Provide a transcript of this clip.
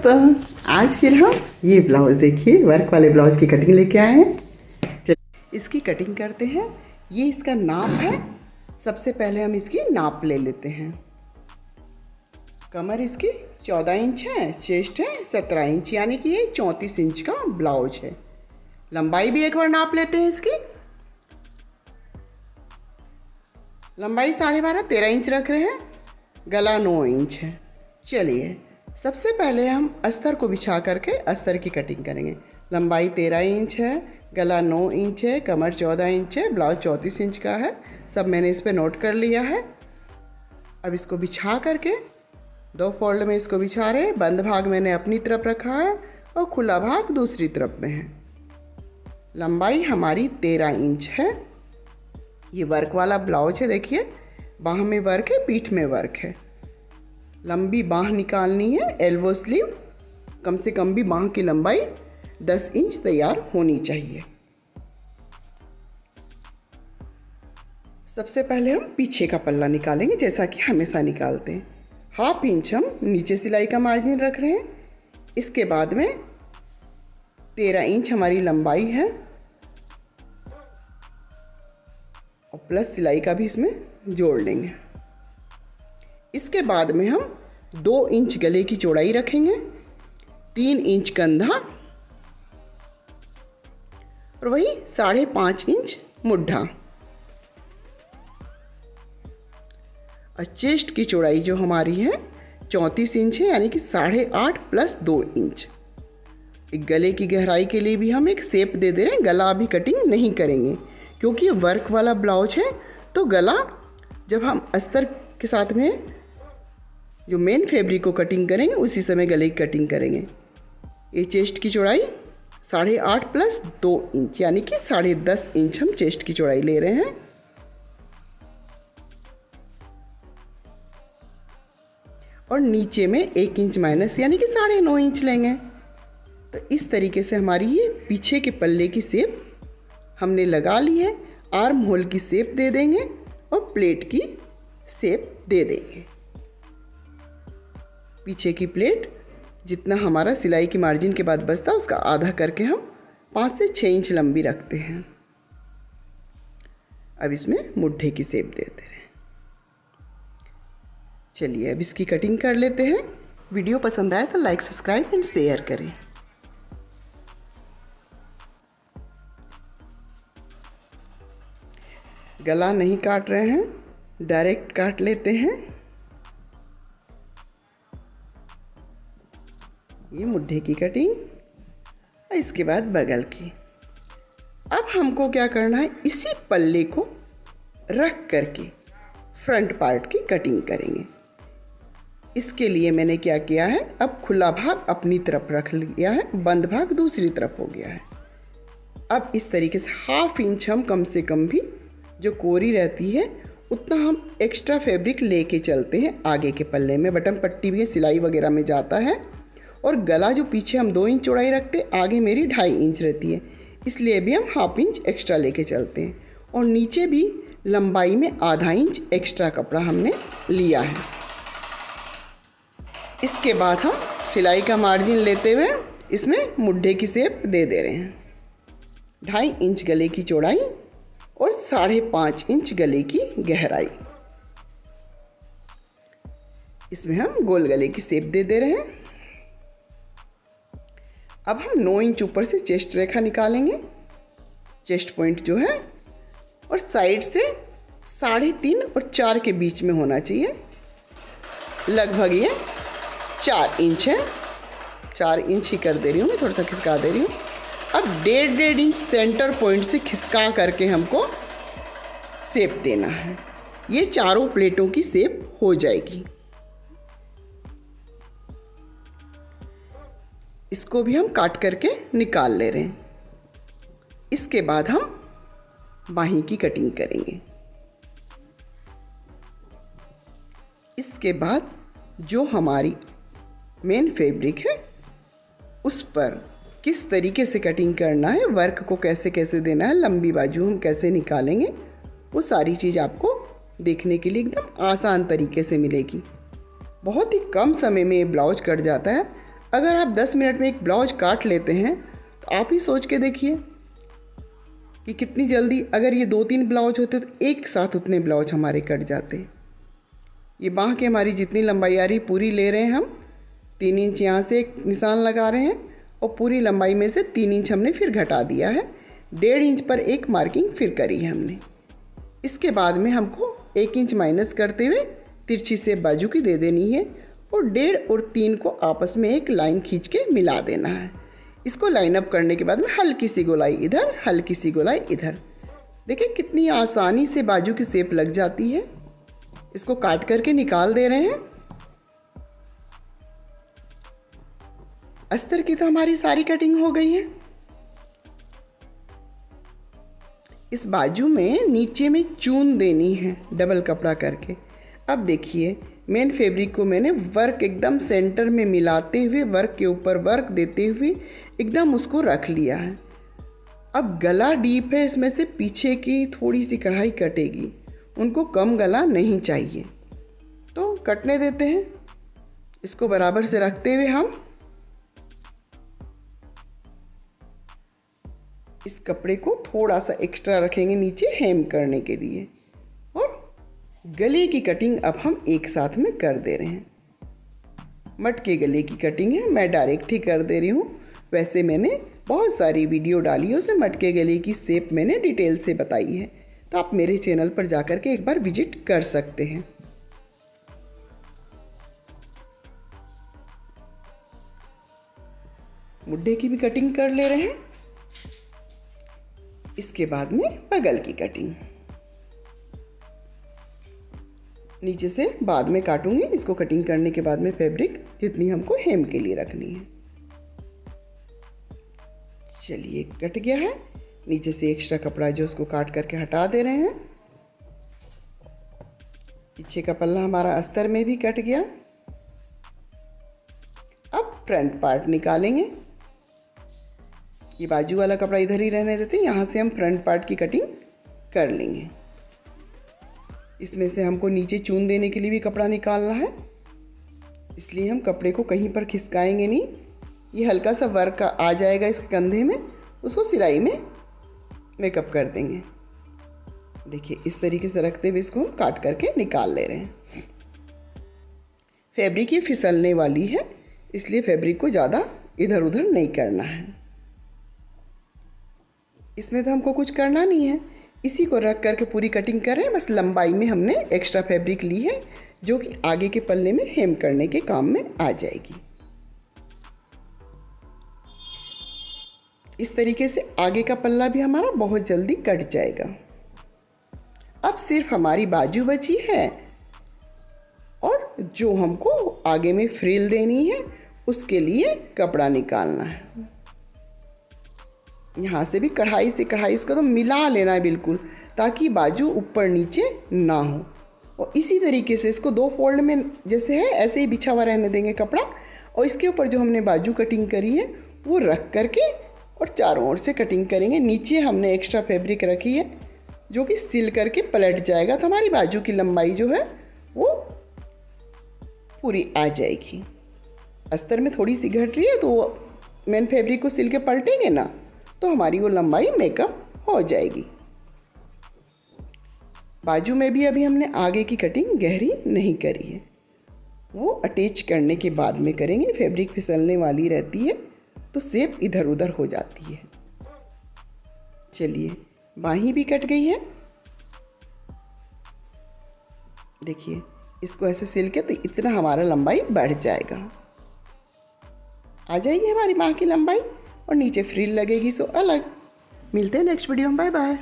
दोस्तों, आज फिर हम ये ब्लाउज़ देखिए वर्क वाले ब्लाउज़ की कटिंग लेके आए हैं। चलिए इसकी कटिंग करते हैं। ये इसका नाप है। सबसे पहले हम इसकी नाप ले लेते हैं। कमर इसकी 14 इंच है, चेस्ट है 17 इंच, यानी कि ये 34 इंच का ब्लाउज है। लंबाई भी एक बार नाप लेते हैं। इसकी लंबाई 12.5 13 इंच रख रहे हैं। गला 9 इंच है। चलिए सबसे पहले हम अस्तर को बिछा करके अस्तर की कटिंग करेंगे। लंबाई 13 इंच है, गला 9 इंच है, कमर 14 इंच है, ब्लाउज 34 इंच का है। सब मैंने इस पे नोट कर लिया है। अब इसको बिछा करके 2 फोल्ड में इसको बिछा रहे। बंद भाग मैंने अपनी तरफ रखा है और खुला भाग दूसरी तरफ में है। लंबाई हमारी 13 इंच है। ये वर्क वाला ब्लाउज है। देखिए बाह में वर्क है, पीठ में वर्क है। लंबी बाह निकालनी है। एल्बो स्लीव कम से कम भी बाह की लंबाई 10 इंच तैयार होनी चाहिए। सबसे पहले हम पीछे का पल्ला निकालेंगे, जैसा कि हमेशा निकालते हैं। 1/2 इंच हम नीचे सिलाई का मार्जिन रख रहे हैं। इसके बाद में 13 इंच हमारी लंबाई है और प्लस सिलाई का भी इसमें जोड़ लेंगे। इसके बाद में हम 2 इंच गले की चौड़ाई रखेंगे, 3 इंच कंधा और वही 5.5 इंच मुड्ढा। और चेस्ट की चौड़ाई जो हमारी है 34 इंच है, यानी कि 8.5 + 2 इंच। एक गले की गहराई के लिए भी हम एक शेप दे रहे हैं। गला अभी कटिंग नहीं करेंगे क्योंकि ये वर्क वाला ब्लाउज है। तो गला जब हम अस्तर के साथ में जो मेन फैब्रिक को कटिंग करेंगे उसी समय गले की कटिंग करेंगे। ये चेस्ट की चौड़ाई 8.5 + 2 इंच, यानी कि 10.5 इंच हम चेस्ट की चौड़ाई ले रहे हैं। और नीचे में 1 इंच माइनस, यानी कि 9.5 इंच लेंगे। तो इस तरीके से हमारी ये पीछे के पल्ले की शेप हमने लगा ली है। आर्म होल की शेप दे देंगे और प्लेट की शेप दे देंगे। पीछे की प्लेट जितना हमारा सिलाई की मार्जिन के बाद बचता है उसका आधा करके हम 5 से 6 इंच लंबी रखते हैं। अब इसमें मुट्ठे की शेप देते हैं। चलिए अब इसकी कटिंग कर लेते हैं। वीडियो पसंद आए तो लाइक, सब्सक्राइब एंड शेयर करें। गला नहीं काट रहे हैं, डायरेक्ट काट लेते हैं। ये मुड्ढे की कटिंग और इसके बाद बगल की। अब हमको क्या करना है, इसी पल्ले को रख करके फ्रंट पार्ट की कटिंग करेंगे। इसके लिए मैंने क्या किया है, अब खुला भाग अपनी तरफ रख लिया है, बंद भाग दूसरी तरफ हो गया है। अब इस तरीके से 1/2 इंच हम कम से कम भी जो कोरी रहती है उतना हम एक्स्ट्रा फैब्रिक लेके चलते हैं आगे के पल्ले में। बटन पट्टी भी सिलाई वगैरह में जाता है। और गला जो पीछे हम 2 इंच चौड़ाई रखते हैं, आगे मेरी 2.5 इंच रहती है, इसलिए भी हम 1/2 इंच एक्स्ट्रा लेके चलते हैं। और नीचे भी लंबाई में आधा इंच एक्स्ट्रा कपड़ा हमने लिया है। इसके बाद हम सिलाई का मार्जिन लेते हुए इसमें मुड्ढे की शेप दे रहे हैं। 2.5 इंच गले की चौड़ाई और 5.5 इंच गले की गहराई। इसमें हम गोल गले की शेप दे रहे हैं। अब हम 9 इंच ऊपर से चेस्ट रेखा निकालेंगे। चेस्ट पॉइंट जो है और साइड से 3.5 और 4 के बीच में होना चाहिए। लगभग ये 4 इंच है। 4 इंच ही कर दे रही हूँ मैं, थोड़ा सा खिसका दे रही हूँ। अब 1.5 इंच सेंटर पॉइंट से खिसका करके हमको शेप देना है। ये चारों प्लेटों की शेप हो जाएगी। इसको भी हम काट करके निकाल ले रहे हैं। इसके बाद हम बाहीं की कटिंग करेंगे। इसके बाद जो हमारी मेन फैब्रिक है उस पर किस तरीके से कटिंग करना है, वर्क को कैसे कैसे देना है, लंबी बाजू हम कैसे निकालेंगे, वो सारी चीज़ आपको देखने के लिए एकदम आसान तरीके से मिलेगी। बहुत ही कम समय में ये ब्लाउज कट जाता है। अगर आप 10 मिनट में एक ब्लाउज काट लेते हैं तो आप ही सोच के देखिए कि कितनी जल्दी, अगर ये 2-3 ब्लाउज होते तो एक साथ उतने ब्लाउज हमारे कट जाते। ये बाँह की हमारी जितनी लंबाई आ रही पूरी ले रहे हैं हम, 3 इंच यहाँ से एक निशान लगा रहे हैं और पूरी लंबाई में से 3 इंच हमने फिर घटा दिया है। 1.5 इंच पर एक मार्किंग फिर करी है हमने। इसके बाद में हमको 1 इंच माइनस करते हुए तिरछी से बाजू की दे देनी है और 1.5 और 3 को आपस में एक लाइन खींच के मिला देना है। इसको लाइन अप करने के बाद में हल्की सी गोलाई इधर, हल्की सी गोलाई इधर। देखिए कितनी आसानी से बाजू की शेप लग जाती है। इसको काट करके निकाल दे रहे हैं। अस्तर की तो हमारी सारी कटिंग हो गई है। इस बाजू में नीचे में चून देनी है डबल कपड़ा करके। अब देखिए मेन फैब्रिक को मैंने वर्क एकदम सेंटर में मिलाते हुए, वर्क के ऊपर वर्क देते हुए एकदम उसको रख लिया है। अब गला डीप है, इसमें से पीछे की थोड़ी सी कढ़ाई कटेगी, उनको कम गला नहीं चाहिए तो कटने देते हैं। इसको बराबर से रखते हुए हम इस कपड़े को थोड़ा सा एक्स्ट्रा रखेंगे नीचे हेम करने के लिए, और गले की कटिंग अब हम एक साथ में कर दे रहे हैं। मटके गले की कटिंग है, मैं डायरेक्ट ही कर दे रही हूँ। वैसे मैंने बहुत सारी वीडियो डाली है, उसमें मटके गले की शेप मैंने डिटेल से बताई है, तो आप मेरे चैनल पर जाकर के एक बार विजिट कर सकते हैं। मुड्ढे की भी कटिंग कर ले रहे हैं। इसके बाद में बगल की कटिंग नीचे से बाद में काटूंगी। इसको कटिंग करने के बाद में फैब्रिक जितनी हमको हेम के लिए रखनी है। चलिए कट गया है। नीचे से एक्स्ट्रा कपड़ा जो उसको काट करके हटा दे रहे हैं। पीछे का पल्ला हमारा अस्तर में भी कट गया। अब फ्रंट पार्ट निकालेंगे। ये बाजू वाला कपड़ा इधर ही रहने देते हैं, यहाँ से हम फ्रंट पार्ट की कटिंग कर लेंगे। इसमें से हमको नीचे चून देने के लिए भी कपड़ा निकालना है, इसलिए हम कपड़े को कहीं पर खिसकाएंगे नहीं। ये हल्का सा वर्क आ जाएगा इसके कंधे में, उसको सिलाई में मेकअप कर देंगे। देखिए इस तरीके से रखते हुए इसको हम काट करके निकाल ले रहे हैं। फैब्रिक ये फिसलने वाली है, इसलिए फैब्रिक को ज़्यादा इधर उधर नहीं करना है। इसमें तो हमको कुछ करना नहीं है, इसी को रख करके पूरी कटिंग कर रहे हैं। बस लंबाई में हमने एक्स्ट्रा फैब्रिक ली है जो कि आगे के पल्ले में हेम करने के काम में आ जाएगी। इस तरीके से आगे का पल्ला भी हमारा बहुत जल्दी कट जाएगा। अब सिर्फ हमारी बाजू बची है और जो हमको आगे में फ्रिल देनी है उसके लिए कपड़ा निकालना है। यहाँ से भी कढ़ाई से कढ़ाई इसको तो मिला लेना है बिल्कुल, ताकि बाजू ऊपर नीचे ना हो। और इसी तरीके से इसको 2 फोल्ड में जैसे है ऐसे ही बिछा हुआ रहने देंगे कपड़ा, और इसके ऊपर जो हमने बाजू कटिंग करी है वो रख करके और चारों ओर से कटिंग करेंगे। नीचे हमने एक्स्ट्रा फैब्रिक रखी है जो कि सिल करके पलट जाएगा, तो हमारी बाजू की लंबाई जो है वो पूरी आ जाएगी। अस्तर में थोड़ी सी घट रही है तो मेन फैब्रिक को सिल के पलटेंगे ना, तो हमारी वो लंबाई मेकअप हो जाएगी। बाजू में भी अभी हमने आगे की कटिंग गहरी नहीं करी है, वो अटैच करने के बाद में करेंगे। फैब्रिक फिसलने वाली रहती है तो शेप इधर उधर हो जाती है। चलिए बाहीं भी कट गई है। देखिए इसको ऐसे सिल के तो इतना हमारा लंबाई बढ़ जाएगा, आ जाएगी हमारी बाह की लंबाई, और नीचे फ्रिल लगेगी सो अलग। मिलते हैं नेक्स्ट वीडियो में, बाय बाय।